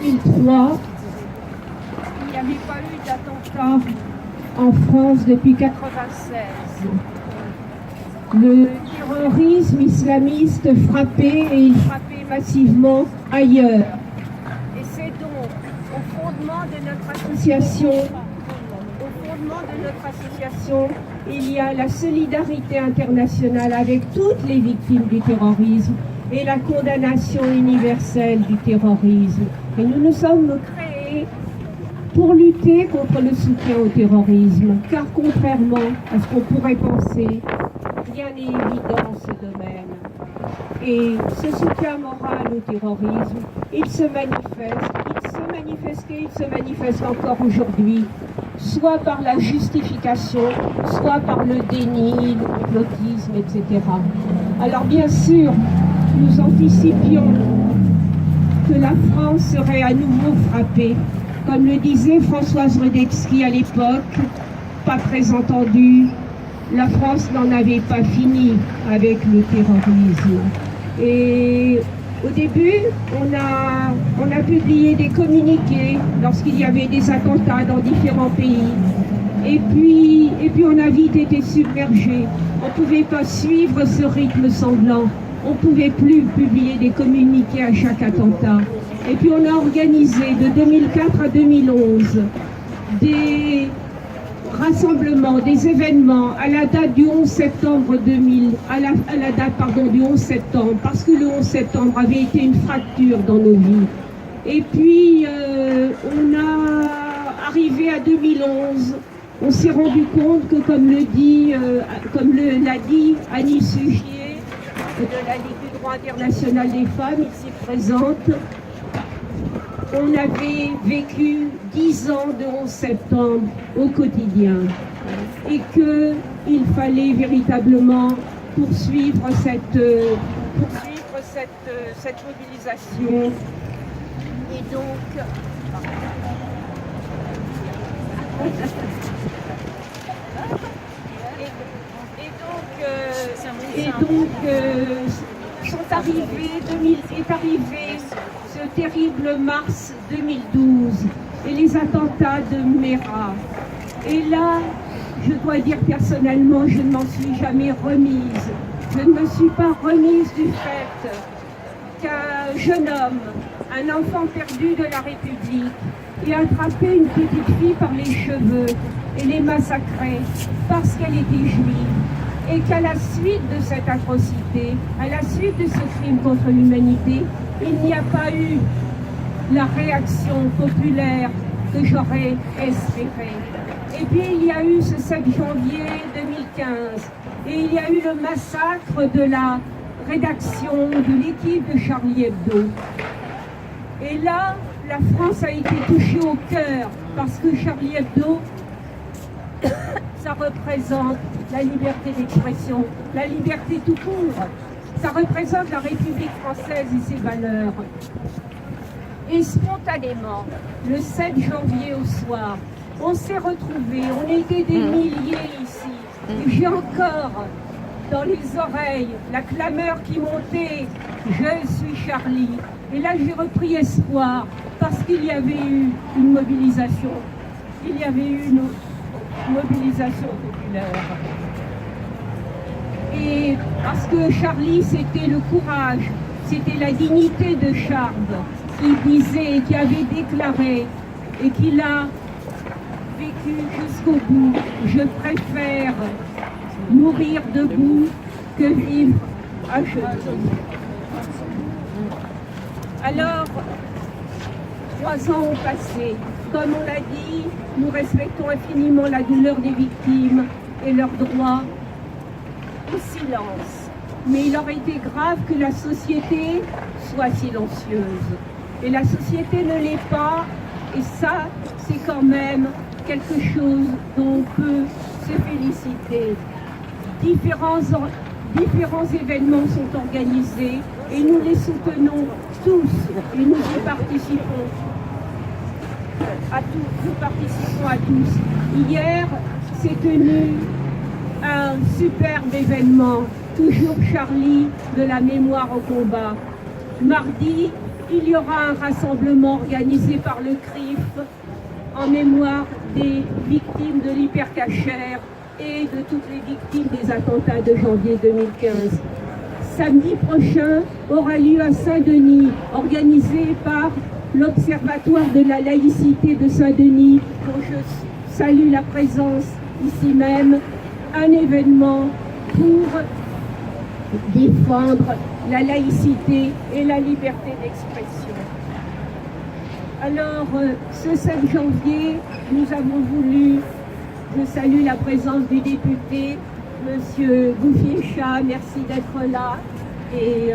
2003, il n'y avait pas eu d'attentat en France depuis 1996. Le terrorisme islamiste frappait et il frappait massivement ailleurs. Et c'est donc au fondement de notre association, il y a la solidarité internationale avec toutes les victimes du terrorisme et la condamnation universelle du terrorisme. Et nous nous sommes créés pour lutter contre le soutien au terrorisme, car contrairement à ce qu'on pourrait penser, rien n'est évident dans ce domaine. Et ce soutien moral au terrorisme, il se manifeste encore aujourd'hui, soit par la justification, soit par le déni, le complotisme, etc. Alors bien sûr, nous anticipions que la France serait à nouveau frappée. Comme le disait Françoise Redetsky à l'époque, pas très entendue, la France n'en avait pas fini avec le terrorisme. Et au début, on a publié des communiqués lorsqu'il y avait des attentats dans différents pays. Et puis on a vite été submergé. On ne pouvait pas suivre ce rythme sanglant. On ne pouvait plus publier des communiqués à chaque attentat. Et puis on a organisé de 2004 à 2011 des rassemblements, des événements à la date du 11 septembre 2000, à la date du 11 septembre, parce que le 11 septembre avait été une fracture dans nos vies. Et puis on a arrivé à 2011, on s'est rendu compte que comme l'a dit Annie Sugier de la Ligue du droit international des femmes, ici présente, on avait vécu 10 ans de 11 septembre au quotidien et qu'il fallait véritablement poursuivre cette mobilisation. Et donc, est arrivé ce terrible mars 2012 et les attentats de Mera. Et là, je dois dire personnellement, je ne m'en suis jamais remise. Je ne me suis pas remise du fait qu'un jeune homme, un enfant perdu de la République, ait attrapé une petite fille par les cheveux et les massacré parce qu'elle était juive. Et qu'à la suite de cette atrocité, à la suite de ce crime contre l'humanité, il n'y a pas eu la réaction populaire que j'aurais espérée. Et puis il y a eu ce 7 janvier 2015, et il y a eu le massacre de la rédaction de l'équipe de Charlie Hebdo. Et là, la France a été touchée au cœur, parce que Charlie Hebdo, ça représente la liberté d'expression, la liberté tout court. Ça représente la République française et ses valeurs. Et spontanément, le 7 janvier au soir, on s'est retrouvés, on était des milliers ici. Et j'ai encore dans les oreilles la clameur qui montait « Je suis Charlie ». Et là, j'ai repris espoir parce qu'il y avait eu une mobilisation. Il y avait eu une mobilisation populaire. Et parce que Charlie, c'était le courage, c'était la dignité de Charles qui disait, qui avait déclaré et qu'il a vécu jusqu'au bout. Je préfère mourir debout que vivre à genoux. Alors, 3 ans ont passé. Comme on l'a dit, nous respectons infiniment la douleur des victimes et leur droit au silence. Mais il aurait été grave que la société soit silencieuse. Et la société ne l'est pas, et ça, c'est quand même quelque chose dont on peut se féliciter. Différents événements sont organisés et nous les soutenons tous et nous y participons. Nous participons à tous. Hier, s'est tenu un superbe événement, toujours Charlie, de la mémoire au combat. Mardi, il y aura un rassemblement organisé par le CRIF en mémoire des victimes de l'hypercachère et de toutes les victimes des attentats de janvier 2015. Samedi prochain aura lieu à Saint-Denis, organisé par l'Observatoire de la laïcité de Saint-Denis, dont je salue la présence ici même, un événement pour défendre la laïcité et la liberté d'expression. Alors, ce 7 janvier, nous avons voulu, je salue la présence du député, Monsieur Gouffier-Cha, merci d'être là. Et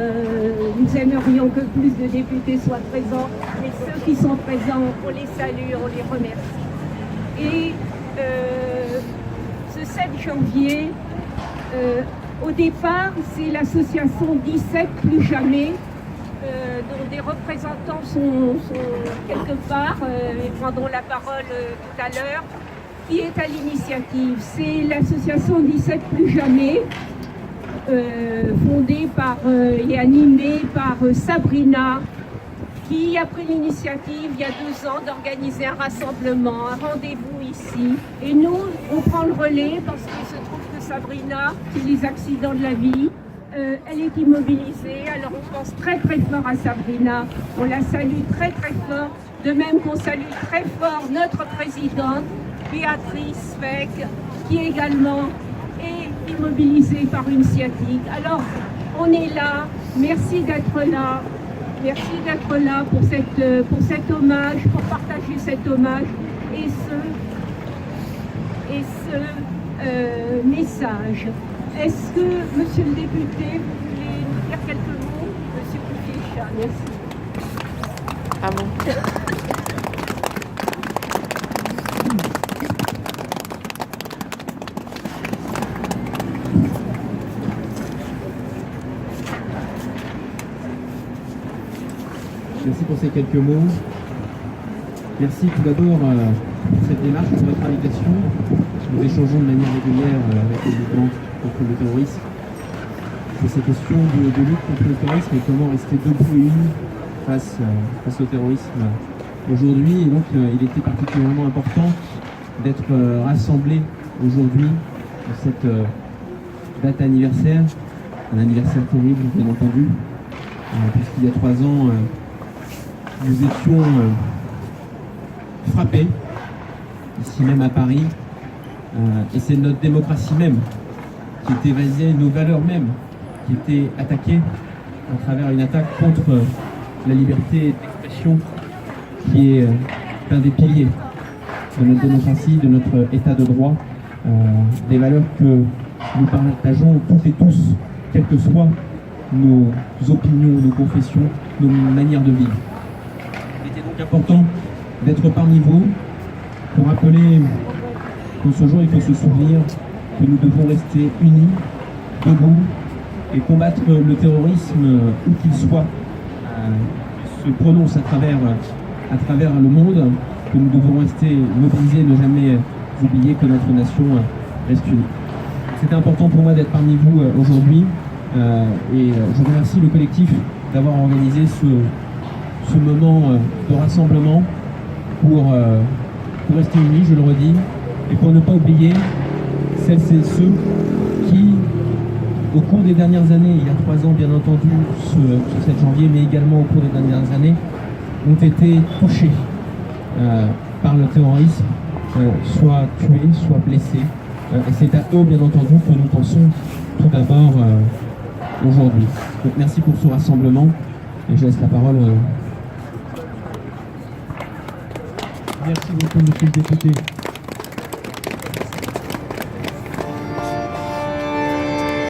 nous aimerions que plus de députés soient présents, mais ceux qui sont présents, on les salue, on les remercie. Et ce 7 janvier, au départ, c'est l'association 17 Plus Jamais, dont des représentants sont quelque part et prendront la parole tout à l'heure, qui est à l'initiative. C'est l'association 17 Plus Jamais, fondée par et animée par Sabrina, qui a pris l'initiative il y a 2 ans d'organiser un rassemblement, un rendez-vous ici. Et nous, on prend le relais parce qu'il se trouve que Sabrina, c'est les accidents de la vie, elle est immobilisée, alors on pense très très fort à Sabrina, on la salue très très fort, de même qu'on salue très fort notre présidente, Béatrice Feck, qui également est immobilisée par une sciatique. Alors, on est là, merci d'être là. Merci d'être là pour cet hommage, pour partager cet hommage et ce message. Est-ce que, monsieur le député, vous voulez nous dire quelques mots? Monsieur Gouffier-Cha, merci. Ah bon? Merci pour ces quelques mots. Merci tout d'abord pour cette démarche, pour votre invitation. Nous échangeons de manière régulière avec les mouvements contre le terrorisme. C'est ces questions de lutte contre le terrorisme et comment rester debout et unis face au terrorisme aujourd'hui. Et donc il était particulièrement important d'être rassemblés aujourd'hui pour cette date anniversaire, un anniversaire terrible bien entendu, puisqu'il y a 3 ans, nous étions frappés, ici même à Paris, et c'est notre démocratie même qui était évasée, nos valeurs mêmes qui étaient attaquées à travers une attaque contre la liberté d'expression qui est un des piliers de notre démocratie, de notre état de droit, des valeurs que nous partageons toutes et tous, quelles que soient nos opinions, nos confessions, nos manières de vivre. Il était donc important d'être parmi vous pour rappeler qu'en ce jour, il faut se souvenir que nous devons rester unis, debout, et combattre le terrorisme où qu'il soit, se prononce à travers le monde, que nous devons rester mobilisés, ne jamais oublier que notre nation reste unie. C'était important pour moi d'être parmi vous aujourd'hui, et je remercie le collectif d'avoir organisé ce moment de rassemblement pour rester unis, je le redis, et pour ne pas oublier celles et ceux qui, au cours des dernières années, il y a 3 ans bien entendu, ce 7 janvier, mais également au cours des dernières années, ont été touchés par le terrorisme, soit tués, soit blessés. Et c'est à eux, bien entendu, que nous pensons tout d'abord aujourd'hui. Donc merci pour ce rassemblement, et je laisse la parole. Merci beaucoup, monsieur le député.